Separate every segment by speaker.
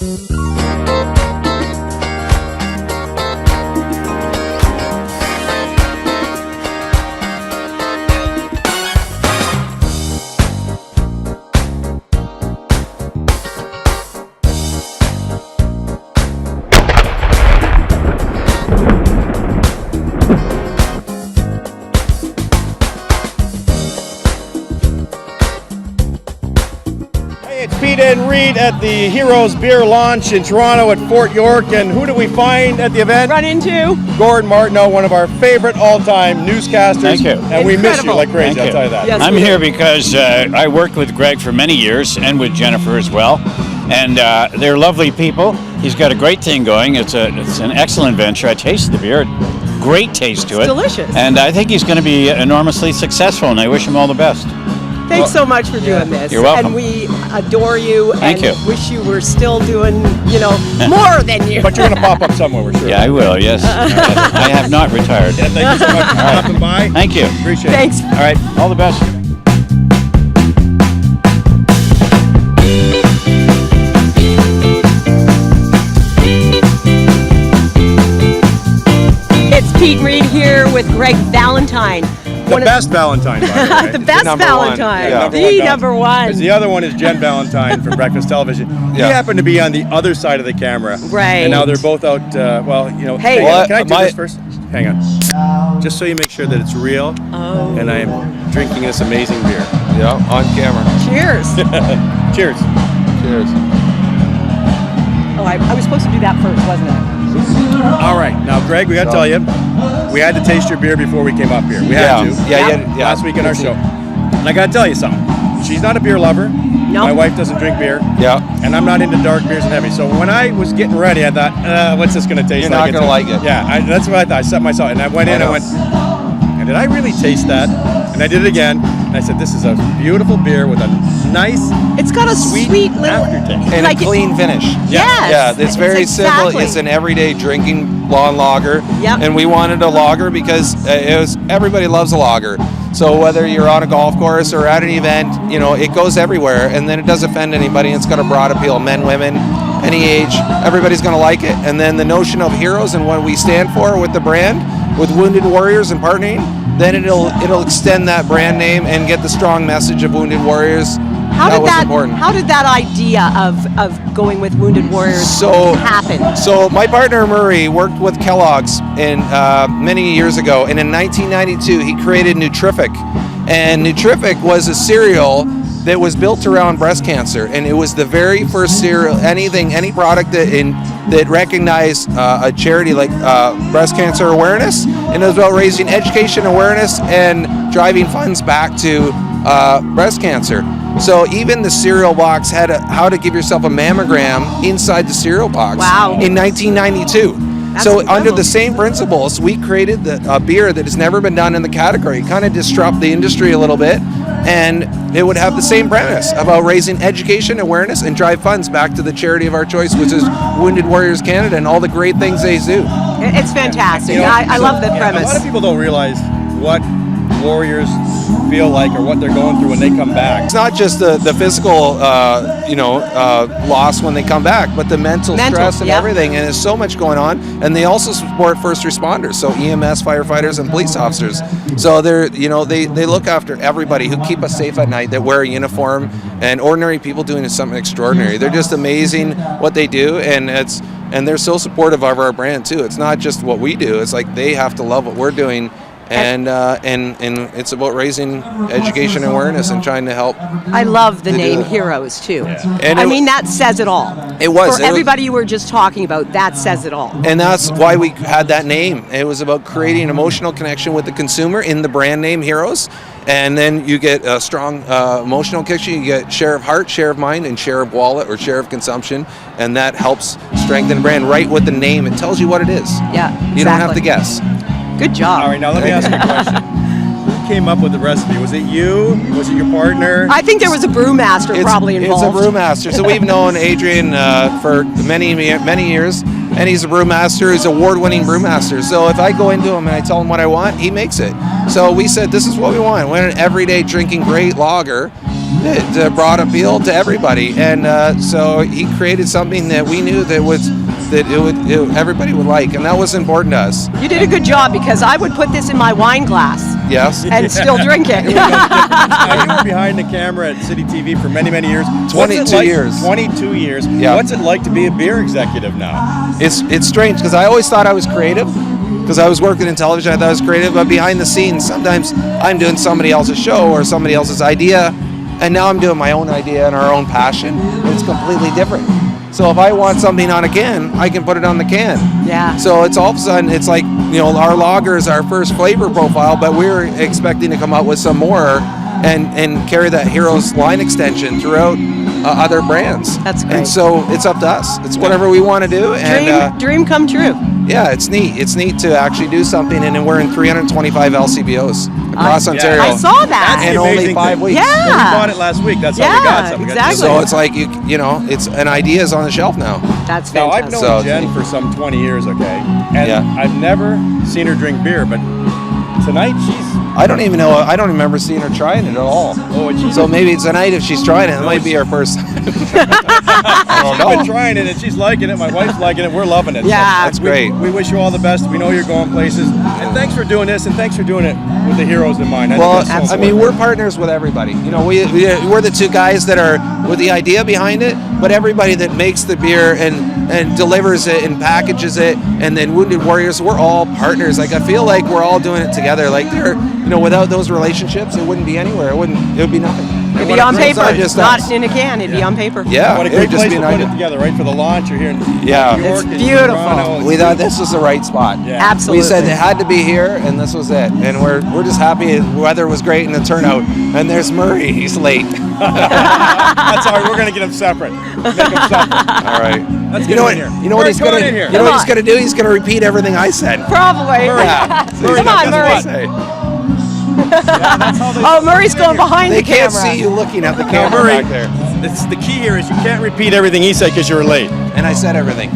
Speaker 1: It's Peet Reet at the Heroes Beer Launch in Toronto at Fort York. And who do we find at the event?
Speaker 2: Run into
Speaker 1: Gord Martineau, one of our favorite all-time newscasters.
Speaker 3: Thank you.
Speaker 1: And we miss you like crazy, I'll tell you that.
Speaker 2: Yes,
Speaker 3: I'm here because I worked with Greg for many years and with Jennifer as well. And they're lovely people. He's got a great thing going. It's an excellent venture. I tasted the beer. Great taste to it.
Speaker 2: Delicious.
Speaker 3: And I think he's going to be enormously successful, and I wish him all the best.
Speaker 2: Thanks so much for doing this.
Speaker 3: You're welcome.
Speaker 2: And we adore you.
Speaker 3: Thank you.
Speaker 2: Wish you were still doing, more than you.
Speaker 1: But you're going to pop up somewhere, we're sure.
Speaker 3: Yeah, I will, yes. I have not retired.
Speaker 1: Yeah, thank you so much for stopping by.
Speaker 3: Thank you.
Speaker 1: Appreciate
Speaker 2: Thanks.
Speaker 1: it.
Speaker 3: All right, all the best.
Speaker 2: It's Peet Reet here with Greg Valentyne.
Speaker 1: The best Valentyne, by the way.
Speaker 2: The best Valentyne.
Speaker 1: Yeah.
Speaker 2: The number one.
Speaker 1: Because the other one is Jen Valentyne from Breakfast Television. He happened to be on the other side of the camera.
Speaker 2: Right.
Speaker 1: And now they're both out,
Speaker 2: Hey.
Speaker 1: can I do this first? Hang on. Just so you make sure that it's real.
Speaker 2: Oh.
Speaker 1: And I am drinking this amazing beer.
Speaker 4: Yeah, on camera.
Speaker 2: Cheers.
Speaker 1: Cheers.
Speaker 4: Cheers.
Speaker 2: Oh, I was supposed to do that first, wasn't I?
Speaker 1: All right. Now, Greg, we got to tell you, we had to taste your beer before we came up here. We had to.
Speaker 4: Yeah.
Speaker 1: Last week in our show. And I got to tell you something. She's not a beer lover.
Speaker 2: No.
Speaker 1: My wife doesn't drink beer.
Speaker 4: Yeah.
Speaker 1: And I'm not into dark beers and heavy. So when I was getting ready, I thought, what's this going to taste
Speaker 4: You're
Speaker 1: like?
Speaker 4: not going to like it.
Speaker 1: Yeah, that's what I thought. I set myself, and I went in, and did I really taste that? And I did it again, and I said, this is a beautiful beer with a nice,
Speaker 2: It's got a sweet little
Speaker 1: aftertaste.
Speaker 4: And
Speaker 2: like
Speaker 4: a clean finish.
Speaker 2: Yes.
Speaker 4: Yeah, it's very simple.
Speaker 2: exactly.
Speaker 4: It's an everyday drinking lager.
Speaker 2: Yep.
Speaker 4: And we wanted a lager because everybody loves a lager. So whether you're on a golf course or at an event, it goes everywhere, and then it does offend anybody. It's got a broad appeal, men, women, any age. Everybody's going to like it. And then the notion of heroes and what we stand for with the brand, with Wounded Warriors and partnering, then it'll extend that brand name and get the strong message of Wounded Warriors.
Speaker 2: How did that
Speaker 4: important.
Speaker 2: How did that idea of going with Wounded Warriors happen?
Speaker 4: So my partner Murray worked with Kellogg's many years ago, and in 1992 he created Nutrific, and Nutrific was a cereal that was built around breast cancer, and it was the very first cereal, any product that recognized a charity like breast cancer awareness, and it was about raising education awareness and driving funds back to breast cancer. So even the cereal box had how to give yourself a mammogram inside the cereal box.
Speaker 2: Wow.
Speaker 4: In 1992.
Speaker 2: That's
Speaker 4: so
Speaker 2: incredible.
Speaker 4: under the same principles, we created a beer that has never been done in the category, kind of disrupt the industry a little bit, and it would have the same premise about raising education, awareness, and drive funds back to the charity of our choice, which is Wounded Warriors Canada, and all the great things they do.
Speaker 2: It's fantastic. I love the premise.
Speaker 1: A lot of people don't realize what warriors feel like or what they're going through when they come back.
Speaker 4: It's not just the physical, loss when they come back, but the mental stress and everything. And there's so much going on. And they also support first responders, so EMS, firefighters, and police officers. So they look after everybody who keep us safe at night, that wear a uniform, and ordinary people doing something extraordinary. They're just amazing what they do, and they're so supportive of our brand too. It's not just what we do; it's like they have to love what we're doing. And it's about raising education and awareness and trying to help.
Speaker 2: I love the name Heroes too.
Speaker 4: Yeah. And
Speaker 2: that says it all.
Speaker 4: It was.
Speaker 2: For everybody you were just talking about, that says it all.
Speaker 4: And that's why we had that name. It was about creating an emotional connection with the consumer in the brand name Heroes. And then you get a strong emotional connection. You get share of heart, share of mind, and share of wallet or share of consumption. And that helps strengthen the brand right with the name. It tells you what it is.
Speaker 2: Yeah, exactly.
Speaker 4: You don't have to guess.
Speaker 2: Good job.
Speaker 1: All right, now let me ask you a question. Who came up with the recipe? Was it you? Was it your partner?
Speaker 2: I think there was a brewmaster probably involved.
Speaker 4: It's a brewmaster. So we've known Adrian for many years, and he's a brewmaster. He's an award-winning brewmaster. So if I go into him and I tell him what I want, he makes it. So we said, this is what we want. We want an everyday drinking great lager that brought appeal to everybody, and so he created something that we knew that everybody would like, and that was important to us.
Speaker 2: You did a good job, because I would put this in my wine glass
Speaker 4: Yes.
Speaker 2: and still drink it.
Speaker 1: Now, you were behind the camera at City TV for many, many years.
Speaker 4: 22 years.
Speaker 1: 22 years.
Speaker 4: Yeah.
Speaker 1: What's it like to be a beer executive now?
Speaker 4: It's strange, because I always thought I was creative, because I was working in television. I thought I was creative, but behind the scenes, sometimes I'm doing somebody else's show or somebody else's idea, and now I'm doing my own idea and our own passion. It's completely different. So if I want something on a can, I can put it on the can.
Speaker 2: Yeah.
Speaker 4: So it's all of a sudden, it's like, our lager is our first flavor profile, but we're expecting to come out with some more and carry that Heroes line extension throughout other brands.
Speaker 2: That's great.
Speaker 4: And so it's up to us. It's whatever we want to do. And
Speaker 2: Dream come true.
Speaker 4: yeah, it's neat. It's neat to actually do something, and then we're in 325 LCBOs across Ontario.
Speaker 2: I saw that.
Speaker 1: That's
Speaker 4: in
Speaker 1: the
Speaker 4: only
Speaker 1: amazing
Speaker 4: 5
Speaker 1: thing.
Speaker 4: weeks.
Speaker 2: Yeah.
Speaker 1: We bought it last week. That's how we got something.
Speaker 2: exactly.
Speaker 4: So it's like it's an idea is on the shelf now.
Speaker 2: That's
Speaker 1: Now,
Speaker 2: fantastic.
Speaker 1: I've
Speaker 4: So-
Speaker 1: known Jen for some 20 years, okay? And
Speaker 4: Yeah.
Speaker 1: I've never seen her drink beer, but tonight
Speaker 4: I don't even know. I don't remember seeing her trying it at all. So maybe tonight, if she's trying it, it might be her first time. I don't
Speaker 1: She's been
Speaker 4: know.
Speaker 1: trying it, and she's liking it. My wife's liking it. We're loving it.
Speaker 2: Yeah.
Speaker 4: That's great.
Speaker 1: We wish you all the best. We know you're going places. And thanks for doing this, and thanks for doing it with the Heroes in mind.
Speaker 4: Well,
Speaker 1: think that's so
Speaker 4: I mean,
Speaker 1: important.
Speaker 4: we're partners with everybody. We're the two guys that are with the idea behind it, but everybody that makes the beer and delivers it and packages it, and then Wounded Warriors, we're all partners. Like, I feel like we're all doing it together. Like, without those relationships, it wouldn't be anywhere. It would be nothing.
Speaker 2: It'd be on
Speaker 4: It's
Speaker 2: paper,
Speaker 4: not just
Speaker 2: not
Speaker 4: us.
Speaker 2: in a can. It'd be on paper.
Speaker 4: Yeah,
Speaker 1: What a
Speaker 4: it would
Speaker 1: great
Speaker 4: just
Speaker 1: place
Speaker 4: be
Speaker 1: to
Speaker 4: an
Speaker 1: put it
Speaker 4: idea.
Speaker 1: together, right? For the launch, you're here in
Speaker 4: Yeah.
Speaker 1: New York.
Speaker 2: It's
Speaker 1: and
Speaker 2: beautiful.
Speaker 1: Toronto.
Speaker 4: We thought this was the right spot.
Speaker 1: Yeah.
Speaker 2: Absolutely.
Speaker 4: We said it had to be here, and this was it. And we're just happy. The weather was great in the turnout. And there's Murray. He's late.
Speaker 1: That's all right. We're going to get him separate. Make him separate.
Speaker 4: All right.
Speaker 1: Let's
Speaker 4: You
Speaker 1: get
Speaker 4: know
Speaker 1: him
Speaker 4: what?
Speaker 1: in here.
Speaker 4: You know what
Speaker 1: Murray,
Speaker 4: he's
Speaker 1: come
Speaker 4: gonna.
Speaker 1: on in here.
Speaker 4: You know what he's
Speaker 2: Come
Speaker 4: gonna do? He's gonna repeat everything I said.
Speaker 2: Probably.
Speaker 4: Yeah.
Speaker 2: Come on, Murray. Oh, Murray's going behind
Speaker 4: They
Speaker 2: the camera.
Speaker 4: can't see you looking at the
Speaker 1: Now,
Speaker 4: camera
Speaker 1: Murray,
Speaker 4: back there.
Speaker 1: it's the key here is you can't repeat everything he said because you were late.
Speaker 4: And I said everything.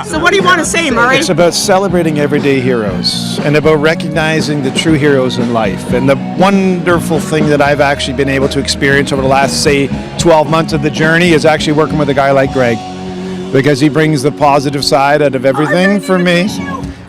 Speaker 2: So what do you want to say, Murray?
Speaker 5: It's about celebrating everyday heroes and about recognizing the true heroes in life. And the wonderful thing that I've actually been able to experience over the last, say, 12 months of the journey is actually working with a guy like Greg, because he brings the positive side out of everything for me.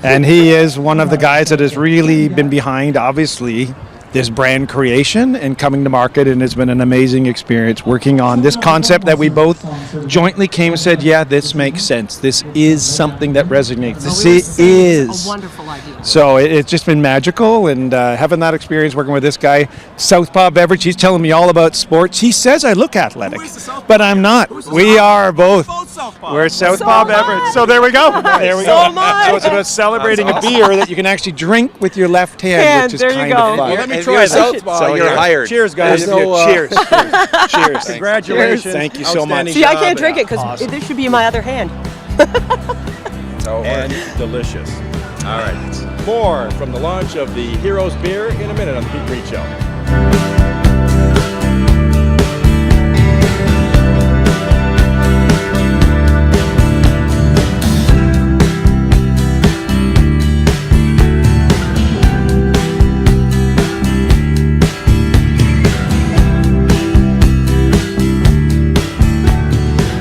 Speaker 5: And he is one of the guys that has really been behind, obviously, this brand creation and coming to market, and it's been an amazing experience working on this concept that we both jointly came and said, yeah, this makes sense. This is something that resonates. This is
Speaker 2: a wonderful idea.
Speaker 5: So it's just been magical, and having that experience working with this guy, Southpaw Beverage, he's telling me all about sports. He says I look athletic, but I'm not. We are both. We're Southpaw
Speaker 2: So am I.
Speaker 5: Beverage. So there we go. There we
Speaker 2: So
Speaker 5: go.
Speaker 2: am I.
Speaker 5: So it's about celebrating a beer that you can actually drink with your left hand, which is
Speaker 2: there you
Speaker 5: kind
Speaker 2: go.
Speaker 5: of fun.
Speaker 1: Well, let me
Speaker 4: If
Speaker 1: try
Speaker 4: you're
Speaker 1: that.
Speaker 4: Southpaw,
Speaker 5: So
Speaker 4: you're
Speaker 5: here.
Speaker 4: hired.
Speaker 1: Cheers, guys.
Speaker 4: There's no,
Speaker 5: Cheers. Cheers.
Speaker 1: Congratulations.
Speaker 5: Thank you so much.
Speaker 1: Outstanding
Speaker 2: See, I
Speaker 1: job.
Speaker 2: can't drink it because
Speaker 5: Awesome.
Speaker 2: this should be in my other hand.
Speaker 1: And delicious. All right. More from the launch of the Heroes beer in a minute on the Peet Reet Show.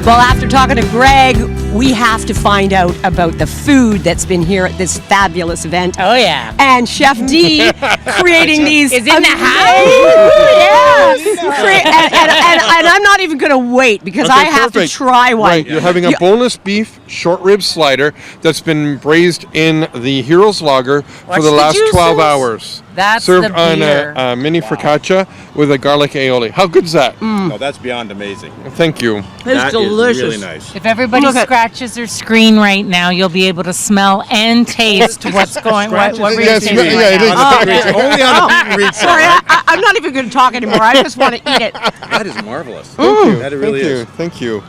Speaker 2: Well, after talking to Greg, we have to find out about the food that's been here at this fabulous event.
Speaker 6: Oh yeah.
Speaker 2: And Chef D creating these.
Speaker 6: Is in the
Speaker 2: Yes. And I'm not even going to wait because I have
Speaker 7: perfect.
Speaker 2: to try one.
Speaker 7: Right, you're having a boneless beef short rib slider that's been braised in the Heroes Lager for
Speaker 6: Watch
Speaker 7: the
Speaker 6: the
Speaker 7: last 12
Speaker 6: juices.
Speaker 7: hours.
Speaker 6: That's
Speaker 7: served
Speaker 6: the
Speaker 7: on
Speaker 6: beer.
Speaker 7: a mini focaccia with a garlic aioli. How good is that?
Speaker 1: No, that's beyond amazing.
Speaker 7: Thank you.
Speaker 1: That is
Speaker 2: delicious.
Speaker 1: really nice.
Speaker 6: If everybody
Speaker 2: Look at-
Speaker 6: scratches their screen right now, you'll be able to smell and taste what's going. What we're
Speaker 7: Yes,
Speaker 6: tasting
Speaker 7: yeah,
Speaker 6: right
Speaker 7: it is.
Speaker 6: now.
Speaker 1: Only on the Peet Reet Show.
Speaker 2: Sorry, I'm not even going to talk anymore. I just want to eat it.
Speaker 1: That is marvelous.
Speaker 7: Thank you.
Speaker 1: That it really
Speaker 7: Thank
Speaker 1: is.
Speaker 7: you. Thank you.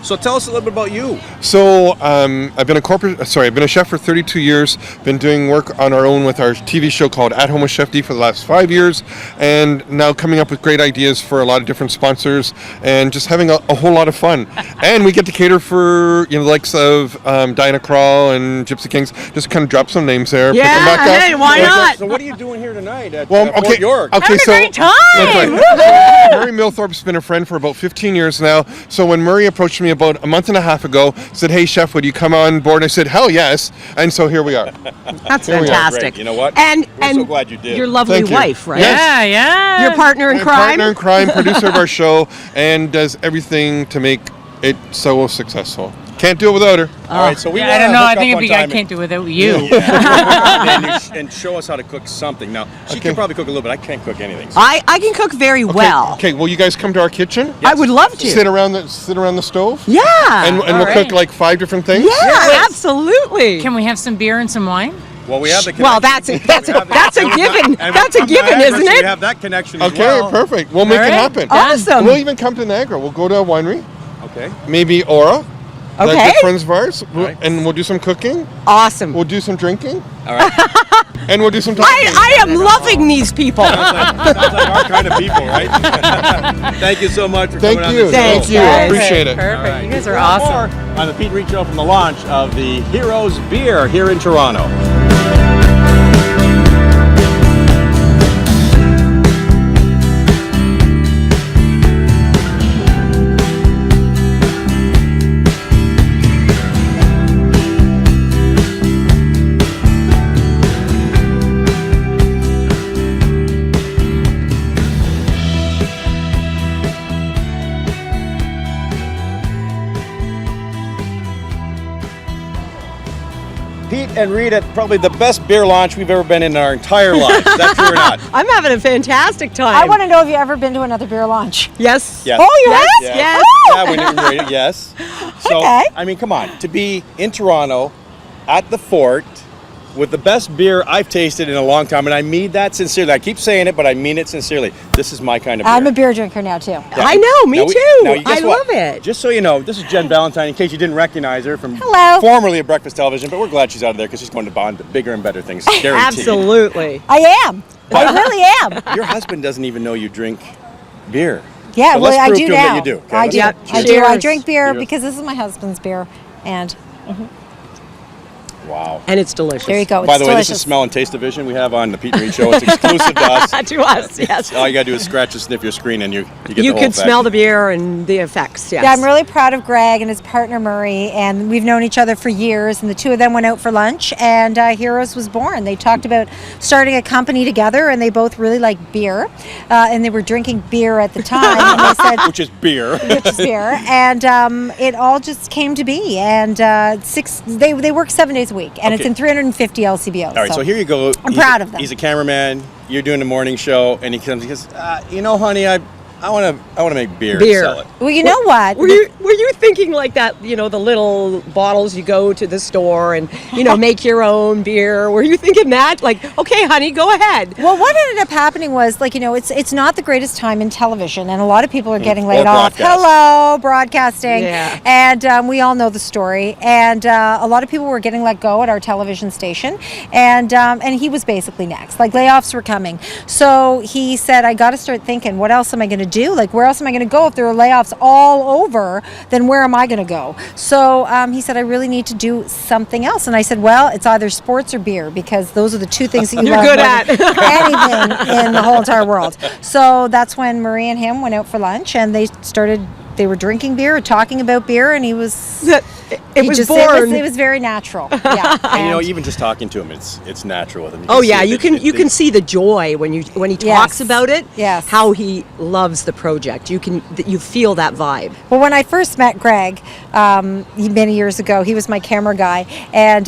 Speaker 1: So tell us a little bit about you.
Speaker 7: So I've been a chef for 32 years. Been doing work on our own with our TV show called At Home with Chef D for the last 5 years, and now coming up with great ideas for a lot of different sponsors, and just having a whole lot of fun. And we get to cater for the likes of Diana Krall and Gypsy Kings. Just kind of drop some names there. Pick them back up.
Speaker 2: Hey, why not?
Speaker 1: So what are you doing here tonight at
Speaker 7: Well,
Speaker 1: Fort York?
Speaker 7: Okay,
Speaker 2: Having a great time.
Speaker 7: That's right. Murray Milthorpe's been a friend for about 15 years now. So when Murray approached me about a month and a half ago, said, "Hey, chef, would you come on board?" And I said, "Hell yes!" And so here we are.
Speaker 2: That's
Speaker 7: Here we are.
Speaker 2: fantastic.
Speaker 1: Great. You know what?
Speaker 2: And
Speaker 1: We're so glad you did.
Speaker 2: Your lovely
Speaker 7: Thank you.
Speaker 2: wife, right?
Speaker 7: Yes.
Speaker 6: Yeah, yeah.
Speaker 2: Your partner in
Speaker 7: My
Speaker 2: crime.
Speaker 7: partner in crime, producer of our show, and does everything to make it so successful. Can't do it without her.
Speaker 1: All right, so we
Speaker 6: Yeah,
Speaker 1: wanna
Speaker 6: I don't know.
Speaker 1: hook
Speaker 6: I
Speaker 1: up
Speaker 6: think
Speaker 1: one
Speaker 6: I
Speaker 1: time
Speaker 6: can't do it without you.
Speaker 1: and show us how to cook something. Now, she can probably cook a little bit. I can't cook anything. So.
Speaker 2: I can cook very well.
Speaker 7: Okay, will you guys come to our kitchen?
Speaker 2: I would love to.
Speaker 7: Sit around the stove.
Speaker 2: Yeah.
Speaker 7: And we'll cook like 5 different things.
Speaker 2: yeah, absolutely.
Speaker 6: Can we have some beer and some wine?
Speaker 1: Well, we have the
Speaker 2: Well,
Speaker 1: connection.
Speaker 2: that's a given.
Speaker 1: And
Speaker 2: That's a
Speaker 1: from
Speaker 2: given,
Speaker 1: Niagara,
Speaker 2: isn't
Speaker 1: so
Speaker 2: it?
Speaker 1: We have that connection as
Speaker 7: Okay,
Speaker 1: well.
Speaker 7: perfect. We'll make
Speaker 6: All
Speaker 7: it
Speaker 6: right.
Speaker 7: happen.
Speaker 2: Awesome.
Speaker 7: We'll even come to Niagara. We'll go to a winery.
Speaker 1: Okay.
Speaker 7: Maybe Aura.
Speaker 2: Okay.
Speaker 7: They're good friends of ours.
Speaker 1: right.
Speaker 7: And we'll do some cooking.
Speaker 2: Awesome.
Speaker 7: We'll do some drinking.
Speaker 1: All right.
Speaker 7: And we'll do some talking.
Speaker 2: I am loving these people.
Speaker 1: Sounds like our kind of people, right? Thank you so much for
Speaker 7: Thank
Speaker 1: coming
Speaker 7: you.
Speaker 1: on the
Speaker 7: Thank
Speaker 1: show.
Speaker 7: you.
Speaker 2: Perfect.
Speaker 7: Appreciate it.
Speaker 6: Perfect. You guys are
Speaker 1: More
Speaker 6: awesome.
Speaker 1: on the Peet Reet Show from the launch of the Heroes Beer here in Toronto. Peet and Reet at probably the best beer launch we've ever been in our entire lives. Is that true or not?
Speaker 2: I'm having a fantastic time.
Speaker 8: I want to know if you've ever been to another beer launch.
Speaker 2: Yes.
Speaker 1: Yes.
Speaker 8: Oh, you
Speaker 2: Yes.
Speaker 8: have?
Speaker 2: Yes.
Speaker 1: Yeah, we didn't rate it, yes. So,
Speaker 8: Okay.
Speaker 1: I mean, come on. To be in Toronto at the Fort with the best beer I've tasted in a long time, and I mean that sincerely. I keep saying it, but I mean it sincerely. This is my kind of beer.
Speaker 8: I'm a beer drinker now, too.
Speaker 2: I know. Me
Speaker 1: Now
Speaker 2: too.
Speaker 1: now, guess
Speaker 2: I
Speaker 1: what?
Speaker 2: love it.
Speaker 1: Just so you know, this is Jen Valentyne, in case you didn't recognize her from
Speaker 8: Hello.
Speaker 1: formerly at Breakfast Television, but we're glad she's out of there because she's going to bond to bigger and better things. Guaranteed.
Speaker 2: Absolutely.
Speaker 8: I am. I really am.
Speaker 1: Your husband doesn't even know you drink beer.
Speaker 8: Yeah,
Speaker 1: So
Speaker 8: well,
Speaker 1: let's
Speaker 8: I
Speaker 1: prove
Speaker 8: do
Speaker 1: to him that
Speaker 8: now.
Speaker 1: you do, okay?
Speaker 8: I do.
Speaker 2: Yep.
Speaker 8: I do. I
Speaker 2: Cheers.
Speaker 8: drink beer
Speaker 1: Cheers.
Speaker 8: because this is my husband's beer. And
Speaker 1: Wow.
Speaker 2: And it's delicious.
Speaker 8: there you go.
Speaker 1: By
Speaker 8: It's
Speaker 1: the way, this
Speaker 8: delicious.
Speaker 1: is Smell and Taste Division we have on the Peet Reet Show. It's exclusive to us.
Speaker 2: To us, yes.
Speaker 1: All you gotta do is scratch and sniff your screen, and you get the
Speaker 2: You
Speaker 1: whole
Speaker 2: could
Speaker 1: effect.
Speaker 2: smell the beer and the effects, yes.
Speaker 8: Yeah, I'm really proud of Greg and his partner Murray, and we've known each other for years. And the two of them went out for lunch, and Heroes was born. They talked about starting a company together, and they both really like beer, and they were drinking beer at the time. And they said,
Speaker 1: which is beer.
Speaker 8: which is beer, and it all just came to be. And they work 7 days a week, and it's
Speaker 1: Okay.
Speaker 8: in 350 LCBOs.
Speaker 1: All right, so here you go.
Speaker 8: I'm proud of them.
Speaker 1: He's a cameraman. You're doing the morning show, and he comes. He goes, you know, honey, I want to make beer.
Speaker 2: Beer.
Speaker 1: And sell it.
Speaker 8: Well, you know what?
Speaker 2: Were you thinking like that, you know, the little bottles you go to the store and, you know, make your own beer? Were you thinking that? Like, okay, honey, go ahead.
Speaker 8: Well, what ended up happening was, like, you know, it's not the greatest time in television, and a lot of people are getting laid off.
Speaker 1: broadcast.
Speaker 8: Hello, broadcasting.
Speaker 2: Yeah.
Speaker 8: And we all know the story. And a lot of people were getting let go at our television station, and he was basically next. Like, layoffs were coming. So he said, I got to start thinking, what else am I going to do? Like, where else am I going to go if there are layoffs all over? Then where am I going to go? So he said, I really need to do something else. And I said, well, it's either sports or beer, because those are the two things that you
Speaker 2: You're
Speaker 8: love
Speaker 2: good
Speaker 8: more
Speaker 2: at.
Speaker 8: than anything in the whole entire world. So that's when Marie and him went out for lunch, and they were drinking beer, talking about beer, and he was
Speaker 2: It was born.
Speaker 8: It was very natural. Yeah.
Speaker 1: And you know, even just talking to him, it's natural with him.
Speaker 2: Oh yeah, you can see the joy when he talks
Speaker 8: Yes.
Speaker 2: about it.
Speaker 8: Yes.
Speaker 2: How he loves the project. You feel that vibe.
Speaker 8: Well, when I first met Greg many years ago, he was my camera guy, and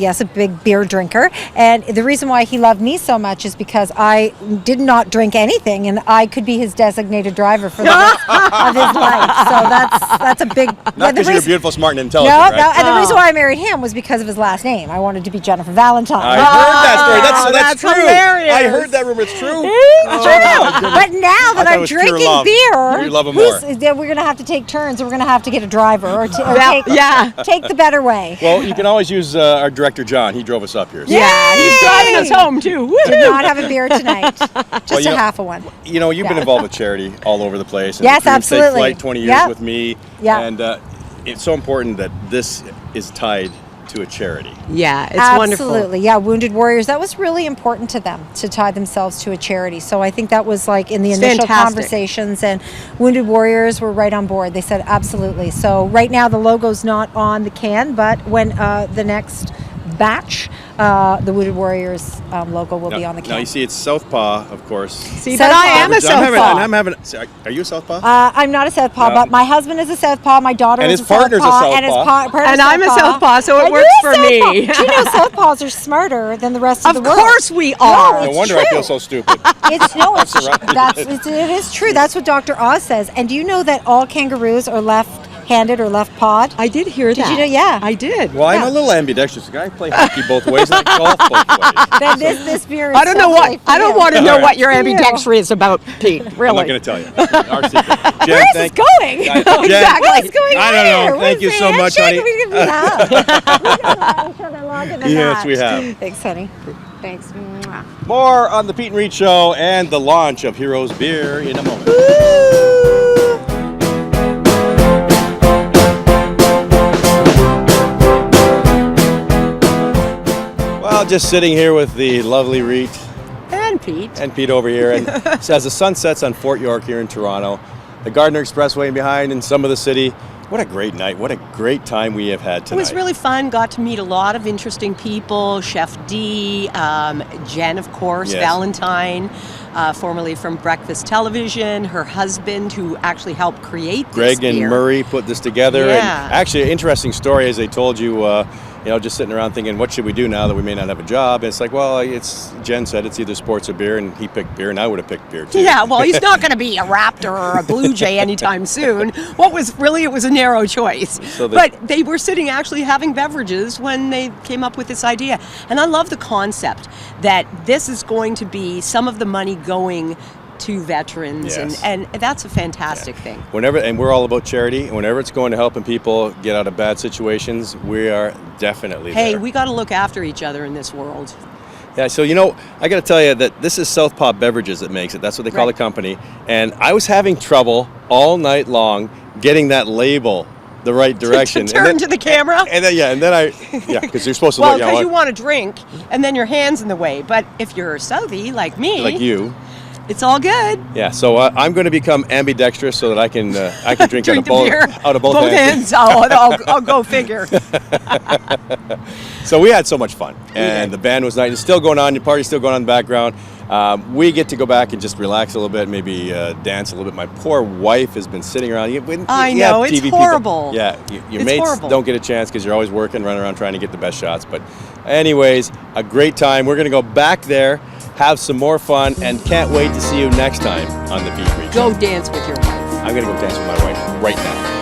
Speaker 8: yes, a big beer drinker. And the reason why he loved me so much is because I did not drink anything, and I could be his designated driver for the rest of his life. So that's a big.
Speaker 1: Not because you're beautiful, smart, and intelligent,
Speaker 8: No,
Speaker 1: right?
Speaker 8: no, and the reason why I married him was because of his last name. I wanted to be Jennifer Valentyne.
Speaker 1: I heard that story. That's true.
Speaker 2: hilarious.
Speaker 1: I heard that rumor. It's true.
Speaker 8: But now that
Speaker 1: thought it
Speaker 8: I'm
Speaker 1: was pure
Speaker 8: drinking
Speaker 1: love.
Speaker 8: beer,
Speaker 1: You love him more.
Speaker 8: we're going to have to take turns. We're going to have to get a driver or take the better way.
Speaker 1: Well, you can always use our director, John. He drove us up here. So.
Speaker 2: Yeah, he's driving us home too.
Speaker 8: Did not have a beer tonight. Just a half of one.
Speaker 1: You know, you've been involved with charity all over the place. And
Speaker 8: Yes,
Speaker 1: the Dream Safe
Speaker 8: absolutely.
Speaker 1: Flight, 20 years
Speaker 8: Yep.
Speaker 1: with me.
Speaker 8: Yep.
Speaker 1: And it's so important that this is tied to a charity.
Speaker 2: Yeah, it's
Speaker 8: Absolutely.
Speaker 2: wonderful.
Speaker 8: Yeah, Wounded Warriors, that was really important to them to tie themselves to a charity. So I think that was like in the
Speaker 2: It's
Speaker 8: initial
Speaker 2: fantastic.
Speaker 8: conversations, and Wounded Warriors were right on board. They said absolutely. So right now the logo's not on the can, but when the next batch, the Wounded Warriors logo will be on the can.
Speaker 1: Now you see, it's Southpaw, of course.
Speaker 2: See, but I am a
Speaker 1: I'm
Speaker 2: Southpaw.
Speaker 1: Are you a Southpaw?
Speaker 8: I'm not a Southpaw,
Speaker 1: No.
Speaker 8: but my husband is a Southpaw, my daughter
Speaker 1: And
Speaker 8: is
Speaker 1: his
Speaker 8: a
Speaker 1: partner's a
Speaker 8: Southpaw, and his
Speaker 1: Southpaw.
Speaker 8: partner's
Speaker 2: And I'm a Southpaw, so it
Speaker 8: And
Speaker 2: works
Speaker 8: you're a
Speaker 2: for me.
Speaker 8: Southpaw. Do you know Southpaws are smarter than the rest of
Speaker 2: Of
Speaker 8: the world?
Speaker 2: course we are.
Speaker 8: No,
Speaker 1: No
Speaker 8: it's
Speaker 1: wonder
Speaker 8: true.
Speaker 1: I feel so stupid.
Speaker 8: It is true. That's what Dr. Oz says. And do you know that all kangaroos are left-handed or left-pawed?
Speaker 2: I did hear that.
Speaker 8: Did you know? Yeah.
Speaker 2: I did.
Speaker 1: Well, I'm a little ambidextrous. Can I play hockey both ways and I golf both ways?
Speaker 8: Then this beer is
Speaker 2: I don't know
Speaker 8: definitely
Speaker 2: what. I don't
Speaker 8: for
Speaker 2: want to
Speaker 8: you.
Speaker 2: know
Speaker 1: All
Speaker 2: what
Speaker 1: right.
Speaker 2: your ambidextrry is about, Pete. Really.
Speaker 1: I'm not going to tell you. Our secret. Jen,
Speaker 8: Where is this going?
Speaker 1: Jen,
Speaker 2: Exactly.
Speaker 8: What's going on
Speaker 1: I don't know.
Speaker 8: here?
Speaker 1: Thank you
Speaker 8: Where's
Speaker 1: so
Speaker 8: the
Speaker 1: much,
Speaker 8: handshake?
Speaker 1: honey.
Speaker 8: We have. We know each other longer than
Speaker 1: Yes,
Speaker 8: that.
Speaker 1: we have.
Speaker 8: Thanks, honey. Thanks. Mwah.
Speaker 1: More on the Peet Reet Show and the launch of Heroes Beer in a moment. Well, just sitting here with the lovely Reet
Speaker 2: And Pete.
Speaker 1: and Pete over here, and so as the sun sets on Fort York here in Toronto, the Gardner Expressway behind in some of the city. What a great night! What a great time we have had
Speaker 2: It
Speaker 1: tonight.
Speaker 2: was really fun. Got to meet a lot of interesting people. Chef D, Jen, of course,
Speaker 1: Yes.
Speaker 2: Valentyne, formerly from Breakfast Television, her husband, who actually helped create this
Speaker 1: Greg and
Speaker 2: beer.
Speaker 1: Murray put this together.
Speaker 2: Yeah.
Speaker 1: And actually, an interesting story, as they told you, just sitting around thinking, what should we do now that we may not have a job? And it's like, well, Jen said it's either sports or beer, and he picked beer, and I would have picked beer too.
Speaker 2: Yeah, well, he's not going to be a Raptor or a Blue Jay anytime soon. It was a narrow choice. But they were sitting actually having beverages when they came up with this idea. And I love the concept that this is going to be some of the money going to veterans,
Speaker 1: Yes.
Speaker 2: and that's a fantastic thing.
Speaker 1: And we're all about charity, and whenever it's going to helping people get out of bad situations, we are definitely
Speaker 2: Hey,
Speaker 1: there.
Speaker 2: we got to look after each other in this world.
Speaker 1: Yeah, so I got to tell you that this is Southpaw Beverages that makes it. That's what they call the company. And I was having trouble all night long getting that label the right direction.
Speaker 2: To turn to the camera?
Speaker 1: And then because you're supposed to
Speaker 2: Well,
Speaker 1: look.
Speaker 2: because you want to drink, and then your hand's in the way. But if you're a Southie like me,
Speaker 1: like you.
Speaker 2: it's all good.
Speaker 1: Yeah, so I'm going to become ambidextrous so that I can drink,
Speaker 2: Drink the beer
Speaker 1: out of both hands.
Speaker 2: I'll go figure.
Speaker 1: So we had so much fun, and the band was nice. It's still going on. The party's still going on in the background. We get to go back and just relax a little bit, maybe dance a little bit. My poor wife has been sitting around.
Speaker 2: I
Speaker 1: You
Speaker 2: know,
Speaker 1: have
Speaker 2: it's
Speaker 1: TV people.
Speaker 2: horrible.
Speaker 1: Yeah, your
Speaker 2: It's
Speaker 1: mates
Speaker 2: horrible.
Speaker 1: don't get a chance because you're always working, running around trying to get the best shots. But anyways, a great time. We're going to go back there, have some more fun, and can't wait to see you next time on the Peet Reet.
Speaker 2: Go dance with your wife.
Speaker 1: I'm going to go dance with my wife right now.